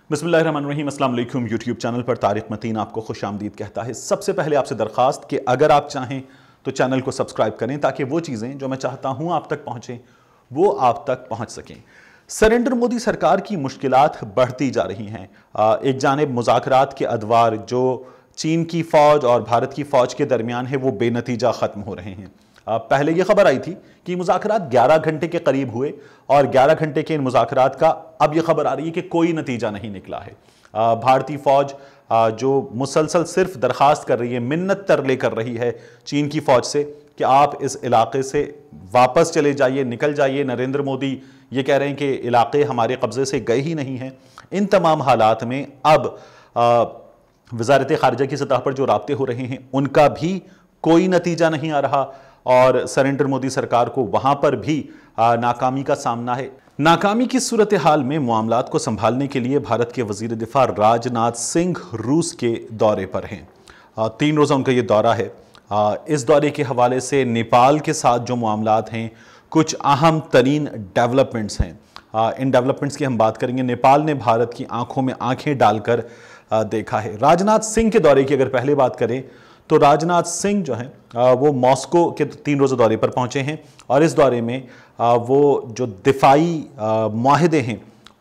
बिस्मिल्लाहिर्रहमानिर्रहीम। अस्सलाम वालेकुम। यूट्यूब चैनल पर तारिक मतीन आपको खुश आमदीद कहता है। सबसे पहले आपसे दरख्वास्त कि अगर आप चाहें तो चैनल को सब्सक्राइब करें ताकि वो चीज़ें जो मैं चाहता हूँ आप तक पहुँचें वो आप तक पहुँच सकें। नरेंद्र मोदी सरकार की मुश्किलात बढ़ती जा रही हैं। एक जानिब मुज़ाकरात के अदवार जो चीन की फ़ौज और भारत की फ़ौज के दरमियान है वो बेनतीजा ख़त्म हो रहे हैं। पहले ये खबर आई थी कि मुज़ाकरात 11 घंटे के करीब हुए और 11 घंटे के इन मुज़ाकरात का अब ये खबर आ रही है कि कोई नतीजा नहीं निकला है। भारतीय फ़ौज जो मुसलसल सिर्फ दरख्वास्त कर रही है, मिन्नत तरले कर रही है चीन की फ़ौज से कि आप इस इलाके से वापस चले जाइए, निकल जाइए। नरेंद्र मोदी ये कह रहे हैं कि इलाके हमारे कब्ज़े से गए ही नहीं हैं। इन तमाम हालात में अब वज़ारत ख़ारिजा की सतह पर जो राब्ते हो रहे हैं उनका भी कोई नतीजा नहीं आ रहा और नरेंद्र मोदी सरकार को वहाँ पर भी नाकामी का सामना है। नाकामी की सूरत हाल में मामलात को संभालने के लिए भारत के वज़ीर दिफा राजनाथ सिंह रूस के दौरे पर हैं। 3 रोज़ा उनका ये दौरा है। इस दौरे के हवाले से नेपाल के साथ जो मामलात हैं, कुछ अहम तरीन डेवलपमेंट्स हैं। इन डेवलपमेंट्स की हम बात करेंगे। नेपाल ने भारत की आंखों में आंखें डालकर देखा है। राजनाथ सिंह के दौरे की अगर पहले बात करें तो राजनाथ सिंह जो हैं वो मॉस्को के 3 रोज़ा दौरे पर पहुंचे हैं और इस दौरे में वो जो दिफाई मुआहदे हैं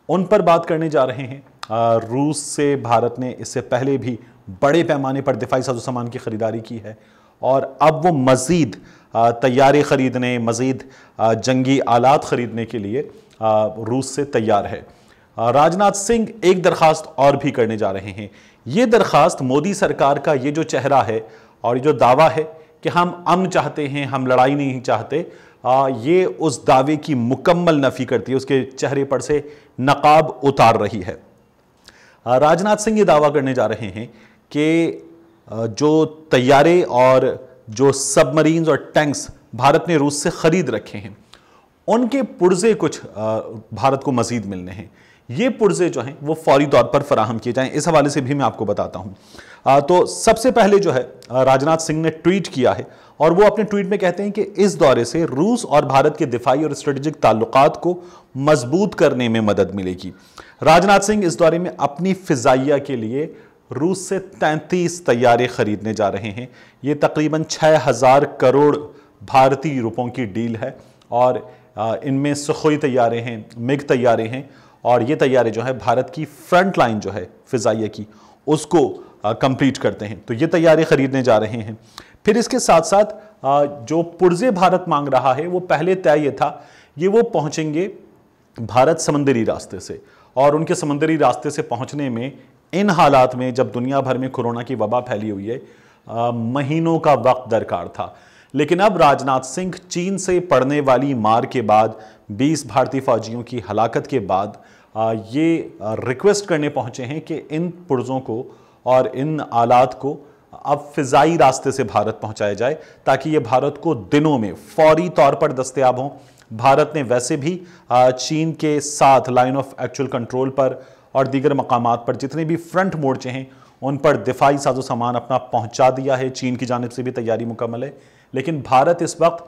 उन पर बात करने जा रहे हैं। रूस से भारत ने इससे पहले भी बड़े पैमाने पर दिफाई साजो-सामान की ख़रीदारी की है और अब वो मज़ीद तैयारे ख़रीदने, मज़ीद जंगी आलात ख़रीदने के लिए रूस से तैयार है। राजनाथ सिंह एक दरख्वास्त और भी करने जा रहे हैं। ये दरख्वास्त मोदी सरकार का ये जो चेहरा है और जो दावा है कि हम अमन चाहते हैं, हम लड़ाई नहीं चाहते, ये उस दावे की मुकम्मल नफ़ी करती है, उसके चेहरे पर से नकाब उतार रही है। राजनाथ सिंह ये दावा करने जा रहे हैं कि जो तैयारे और जो सबमरीन्स और टैंक्स भारत ने रूस से ख़रीद रखे हैं उनके पुर्जे कुछ भारत को मज़ीद मिलने हैं। ये पुर्जे जो हैं वो फौरी तौर पर फराहम किए जाएं। इस हवाले से भी मैं आपको बताता हूं। तो सबसे पहले जो है राजनाथ सिंह ने ट्वीट किया है और वो अपने ट्वीट में कहते हैं कि इस दौरे से रूस और भारत के दिफाई और स्ट्रेटेजिक ताल्लुकात को मजबूत करने में मदद मिलेगी। राजनाथ सिंह इस दौरे में अपनी फिजाइया के लिए रूस से 33 तैयारे खरीदने जा रहे हैं। ये तकरीबन 6000 करोड़ भारतीय रुपयों की डील है और इनमें सुखोई तैयारे हैं, मिग तैयारे हैं और ये तैयारे जो है भारत की फ्रंट लाइन जो है फिजाइया की उसको कंप्लीट करते हैं। तो ये तैयारे खरीदने जा रहे हैं। फिर इसके साथ साथ जो पुर्जे भारत मांग रहा है वो पहले तय ये था ये वो पहुंचेंगे भारत समंदरी रास्ते से और उनके समंदरी रास्ते से पहुंचने में इन हालात में जब दुनिया भर में कोरोना की वबा फैली हुई है महीनों का वक्त दरकार था। लेकिन अब राजनाथ सिंह चीन से पड़ने वाली मार के बाद 20 भारतीय फौजियों की हलाकत के बाद ये रिक्वेस्ट करने पहुंचे हैं कि इन पुर्जों को और इन आलात को अब फ़िज़ाई रास्ते से भारत पहुंचाया जाए ताकि ये भारत को दिनों में फौरी तौर पर दस्तयाब हों। भारत ने वैसे भी चीन के साथ लाइन ऑफ एक्चुअल कंट्रोल पर और दीगर मकामात पर जितने भी फ्रंट मोर्चे हैं उन पर दिफाई साजो सामान अपना पहुंचा दिया है। चीन की जानिब से भी तैयारी मुकम्मल है। लेकिन भारत इस वक्त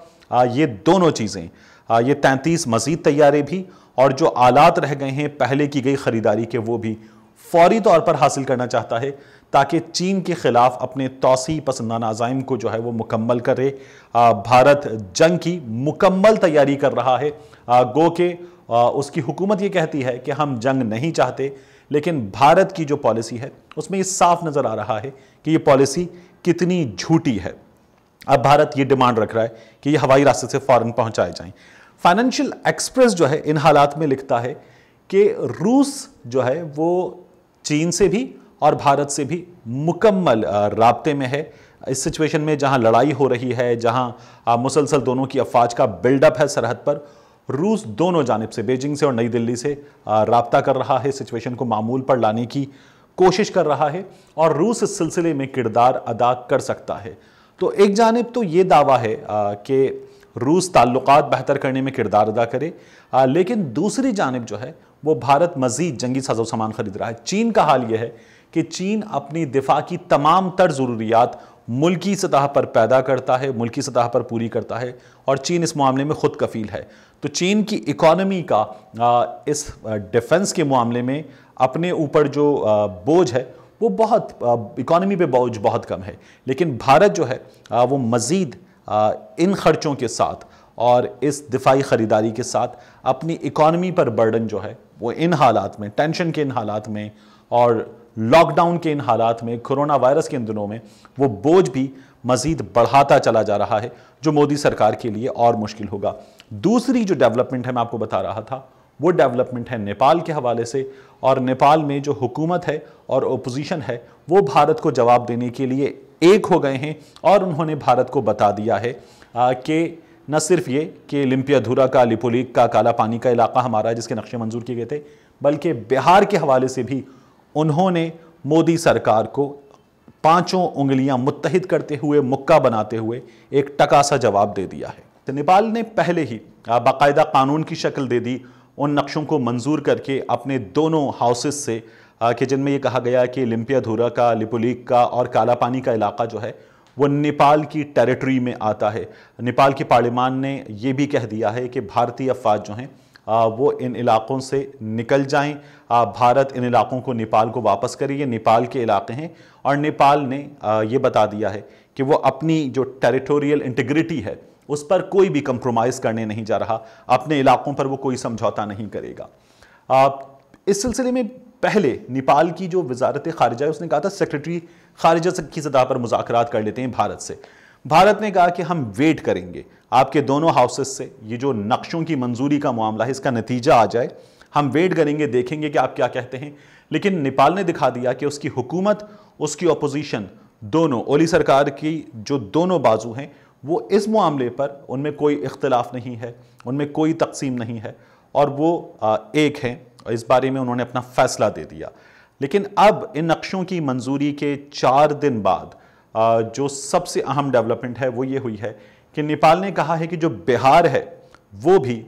ये दोनों चीज़ें, ये 33 मज़ीद तैयारे भी और जो आलात रह गए हैं पहले की गई ख़रीदारी के वो भी फौरी तौर पर हासिल करना चाहता है ताकि चीन के ख़िलाफ़ अपने तौसी पसंदाना अज़ाइम को जो है वो मुकम्मल करे। भारत जंग की मुकम्मल तैयारी कर रहा है। गो के उसकी हुकूमत ये कहती है कि हम जंग नहीं चाहते, लेकिन भारत की जो पॉलिसी है उसमें ये साफ नज़र आ रहा है कि ये पॉलिसी कितनी झूठी है। अब भारत ये डिमांड रख रहा है कि ये हवाई रास्ते से फ़ौरन पहुंचाए जाएं। फाइनेंशियल एक्सप्रेस जो है इन हालात में लिखता है कि रूस जो है वो चीन से भी और भारत से भी मुकम्मल राब्ते में है। इस सिचुएशन में जहां लड़ाई हो रही है, जहां मुसलसल दोनों की अफवाज का बिल्डअप है सरहद पर, रूस दोनों जानिब से बेजिंग से और नई दिल्ली से राब्ता कर रहा है, सिचुएशन को मामूल पर लाने की कोशिश कर रहा है और रूस इस सिलसिले में किरदार अदा कर सकता है। तो एक जानिब तो ये दावा है कि रूस ताल्लुकात बेहतर करने में किरदार अदा करे, लेकिन दूसरी जानिब जो है वो भारत मज़ीद जंगी साजो सामान खरीद रहा है। चीन का हाल ये है कि चीन अपनी दिफा की तमाम तर ज़रूरियात मुल्की सतह पर पैदा करता है, मुल्की सतह पर पूरी करता है और चीन इस मामले में ख़ुद कफ़ील है। तो चीन की इकॉनमी का इस डिफेंस के मामले में اپنے اوپر جو بوجھ ہے وہ بہت اکانومی پہ بوجھ بہت کم ہے، لیکن بھارت جو ہے وہ مزید ان خرچوں کے ساتھ اور اس دفاعی خریداری کے ساتھ اپنی اکانومی پر برڈن جو ہے وہ ان حالات میں، ٹینشن کے ان حالات میں اور لاک ڈاؤن کے ان حالات میں، کرونا وائرس کے ان دنوں میں وہ بوجھ بھی مزید بڑھاتا چلا جا رہا ہے، جو مودی سرکار کے لیے اور مشکل ہوگا۔ دوسری جو ڈیولپمنٹ ہے میں آپ کو بتا رہا تھا، وہ ڈیولپمنٹ ہے نیپال کے حوالے سے، اور نیپال میں جو حکومت ہے اور اپوزیشن ہے وہ بھارت کو جواب دینے کے لیے ایک ہو گئے ہیں، اور انہوں نے بھارت کو بتا دیا ہے کہ نہ صرف یہ کہ لمپیادھورا کا، لیپولیک کا، کالا پانی کا علاقہ ہمارا ہے جس کے نقشے منظور کیے گئے تھے، بلکہ بہار کے حوالے سے بھی انہوں نے مودی سرکار کو پانچوں انگلیاں متحد کرتے ہوئے، مکہ بناتے ہوئے ایک ٹکا سا جواب دے دیا ہے۔ تو نیپال نے پہلے ہی باقاعدہ قانون کی شکل دے دی ان نقشوں کو منظور کر کے اپنے دونوں ہاؤسز سے، کہ جن میں یہ کہا گیا کہ لمپیادھورا کا، لیپولیک کا اور کالا پانی کا علاقہ جو ہے وہ نیپال کی ٹیریٹری میں آتا ہے۔ نیپال کی پارلیمان نے یہ بھی کہہ دیا ہے کہ بھارتی افواج جو ہیں وہ ان علاقوں سے نکل جائیں، بھارت ان علاقوں کو نیپال کو واپس کرے، یہ نیپال کے علاقے ہیں، اور نیپال نے یہ بتا دیا ہے کہ وہ اپنی جو ٹیریٹوریل انٹیگریٹی ہے اس پر کوئی بھی کمپرومائز کرنے نہیں جا رہا، اپنے علاقوں پر وہ کوئی سمجھوتا نہیں کرے گا۔ اس سلسلے میں پہلے نیپال کی جو وزارت خارجہ ہے اس نے کہا تھا سیکرٹری خارجہ کی سطح پر مذاکرات کر لیتے ہیں بھارت سے۔ بھارت نے کہا کہ ہم ویٹ کریں گے آپ کے دونوں ہاؤسز سے، یہ جو نقشوں کی منظوری کا معاملہ ہے اس کا نتیجہ آ جائے، ہم ویٹ کریں گے، دیکھیں گے کہ آپ کیا کہتے ہیں۔ لیکن نیپال نے دکھا دیا کہ اس کی حکومت، اس کی اپوزیشن، دونوں اولی سرکار کی جو دونوں بازو ہیں وہ اس معاملے پر ان میں کوئی اختلاف نہیں ہے، ان میں کوئی تقسیم نہیں ہے، اور وہ ایک ہیں، اس بارے میں انہوں نے اپنا فیصلہ دے دیا۔ لیکن اب ان نقشوں کی منظوری کے 4 دن بعد جو سب سے اہم ڈیولپمنٹ ہے وہ یہ ہوئی ہے کہ نیپال نے کہا ہے کہ جو بہار ہے وہ بھی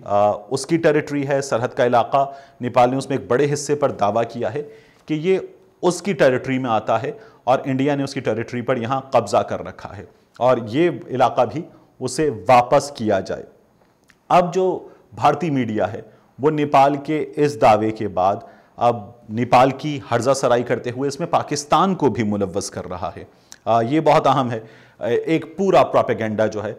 اس کی ٹیریٹری ہے، سرحد کا علاقہ، نیپال نے اس میں ایک بڑے حصے پر دعویٰ کیا ہے کہ یہ اس کی ٹیریٹری میں آتا ہے، اور انڈیا نے اس کی ٹیریٹری پر یہاں قبضہ کر رکھا ہے، اور یہ علاقہ بھی اسے واپس کیا جائے۔ اب جو بھارتی میڈیا ہے وہ نیپال کے اس دعوے کے بعد اب نیپال کی ہرزہ سرائی کرتے ہوئے اس میں پاکستان کو بھی ملوث کر رہا ہے۔ یہ بہت اہم ہے، ایک پورا پروپیگنڈا جو ہے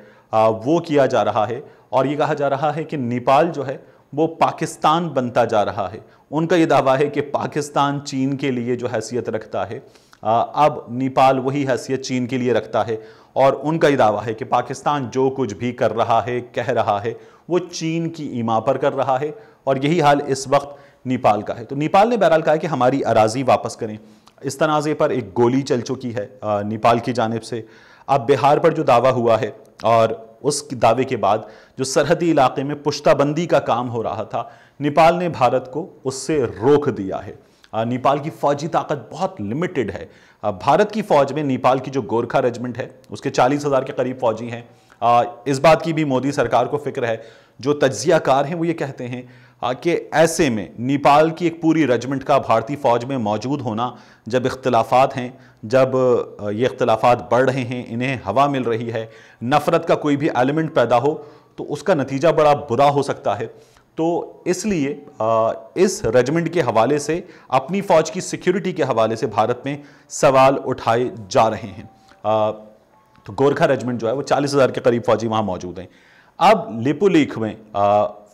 وہ کیا جا رہا ہے، اور یہ کہا جا رہا ہے کہ نیپال جو ہے وہ پاکستان بنتا جا رہا ہے۔ ان کا یہ دعویٰ ہے کہ پاکستان چین کے لیے جو حیثیت رکھتا ہے، اب نیپال وہی حیثیت چین کے لیے رکھتا ہے، اور ان کا یہ دعویٰ ہے کہ پاکستان جو کچھ بھی کر رہا ہے، کہہ رہا ہے، وہ چین کی ایما پر کر رہا ہے، اور یہی حال اس وقت نیپال کا ہے۔ تو نیپال نے بہرحال کہا ہے کہ ہماری اراضی واپس کریں۔ اس تنازع پر ایک گولی چل چکی ہے نیپال کی جانب سے۔ اب بہار پر جو دعویٰ ہوا ہے اور اس دعوے کے بعد جو سرحدی علاقے میں پشتہ بندی کا کام ہو رہا تھا، نیپال نے بھارت کو اس سے روک دیا ہے۔ نیپال کی فوجی طاقت بہت لمیٹڈ ہے۔ بھارت کی فوج میں نیپال کی جو گورکھا ریجمنٹ ہے اس کے 40,000 کے قریب فوجی ہیں۔ اس بات کی بھی مودی سرکار کو فکر ہے، جو تجزیہ کار ہیں وہ یہ کہتے ہیں کہ ایسے میں نیپال کی ایک پوری ریجمنٹ کا بھارتی فوج میں موجود ہونا، جب اختلافات ہیں، جب یہ اختلافات بڑھ رہے ہیں، انہیں ہوا مل رہی ہے، نفرت کا کوئی بھی ایلیمنٹ پیدا ہو تو اس کا نتیجہ بڑا برا ہو سکتا ہے۔ تو اس لیے اس ریجمنٹ کے حوالے سے، اپنی فوج کی سیکیورٹی کے حوالے سے بھارت میں سوال اٹھائے جا رہے ہیں۔ تو گورکھا ریجمنٹ جو ہے وہ 40,000 کے قریب فوجی وہاں موجود ہیں۔ اب لیپولیک میں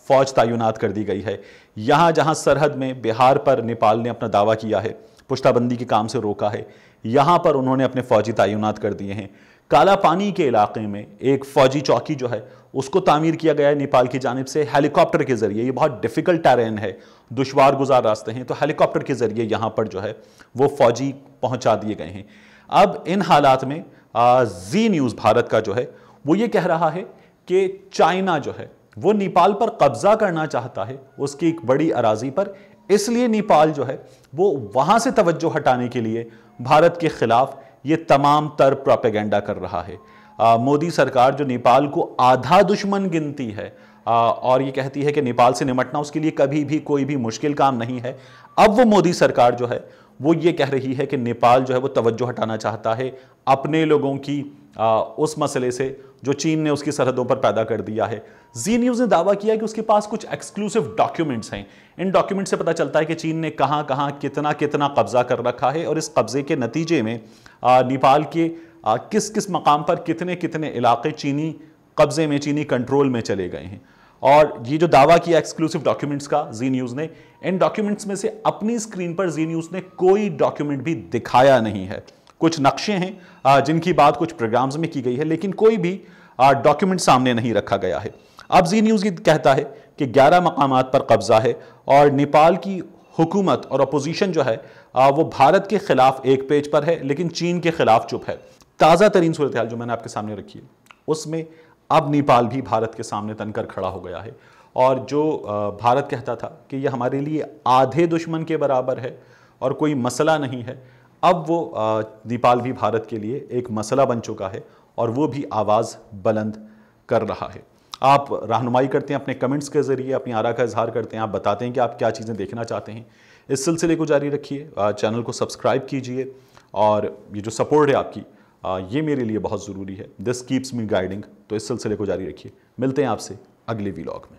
فوج تعینات کر دی گئی ہے۔ یہاں جہاں سرحد میں بہار پر نیپال نے اپنا دعویٰ کیا ہے، پشتہ بندی کے کام سے روکا ہے، یہاں پر انہوں نے اپنے فوجی تعینات کر دیے ہیں۔ کالا پانی کے علاقے میں ایک فوجی چوکی جو ہے اس کو تعمیر کیا گیا ہے نیپال کی جانب سے ہیلی کاپٹر کے ذریعے۔ یہ بہت ڈیفیکلٹ ٹیرین ہے، دشوار گزار راستے ہیں، تو ہیلی کاپٹر کے ذریعے یہاں پر جو ہے وہ فوجی پہنچا دیے گئے ہیں۔ اب ان حالات میں زی نیوز بھارت کا جو ہے وہ یہ کہہ رہا ہے کہ چائنا جو ہے وہ نیپال پر قبضہ کرنا چاہتا ہے، اس کی ایک بڑی اراضی پر، اس لیے نیپال جو ہے وہ وہاں سے توجہ ہٹانے کے لیے بھارت کے خلاف یہ تمام تر پروپیگنڈا کر رہا ہے۔ مودی سرکار جو نیپال کو آدھا دشمن گنتی ہے اور یہ کہتی ہے کہ نیپال سے نمٹنا اس کے لیے کبھی بھی کوئی بھی مشکل کام نہیں ہے، اب وہ مودی سرکار جو ہے وہ یہ کہہ رہی ہے کہ نیپال جو ہے وہ توجہ ہٹانا چاہتا ہے، اپنے لوگوں کی उस मसले से जो चीन ने उसकी सरहदों पर पैदा कर दिया है। जी न्यूज़ ने दावा किया कि उसके पास कुछ एक्सक्लूसिव डॉक्यूमेंट्स हैं। इन डॉक्यूमेंट से पता चलता है कि चीन ने कहां कहां कितना कितना कब्जा कर रखा है और इस कब्जे के नतीजे में नेपाल के किस किस मकाम पर कितने कितने इलाके चीनी कब्जे में, चीनी कंट्रोल में चले गए हैं। और ये जो दावा किया एक्सक्लूसिव डॉक्यूमेंट्स का जी न्यूज़ ने, इन डॉक्यूमेंट्स में से अपनी स्क्रीन पर जी न्यूज़ ने कोई डॉक्यूमेंट भी दिखाया नहीं है। कुछ नक्शे हैं जिनकी बात कुछ प्रोग्राम्स में की गई है, लेकिन कोई भी डॉक्यूमेंट सामने नहीं रखा गया है। अब जी न्यूज़ कहता है कि 11 मकामात पर कब्जा है और नेपाल की हुकूमत और अपोजिशन जो है वो भारत के खिलाफ एक पेज पर है, लेकिन चीन के खिलाफ चुप है। ताज़ा तरीन सूरत हाल जो मैंने आपके सामने रखी है, उसमें अब नेपाल भी भारत के सामने तनकर खड़ा हो गया है। और जो भारत कहता था कि यह हमारे लिए आधे दुश्मन के बराबर है और कोई मसला नहीं है, अब वो नेपाल भी भारत के लिए एक मसला बन चुका है और वो भी आवाज़ बुलंद कर रहा है। आप रहनुमाई करते हैं अपने कमेंट्स के ज़रिए, अपनी आरा का इजहार करते हैं, आप बताते हैं कि आप क्या चीज़ें देखना चाहते हैं। इस सिलसिले को जारी रखिए, चैनल को सब्सक्राइब कीजिए और ये जो सपोर्ट है आपकी, ये मेरे लिए बहुत ज़रूरी है। This keeps me guiding. तो इस सिलसिले को जारी रखिए। मिलते हैं आपसे अगले व्लॉग में।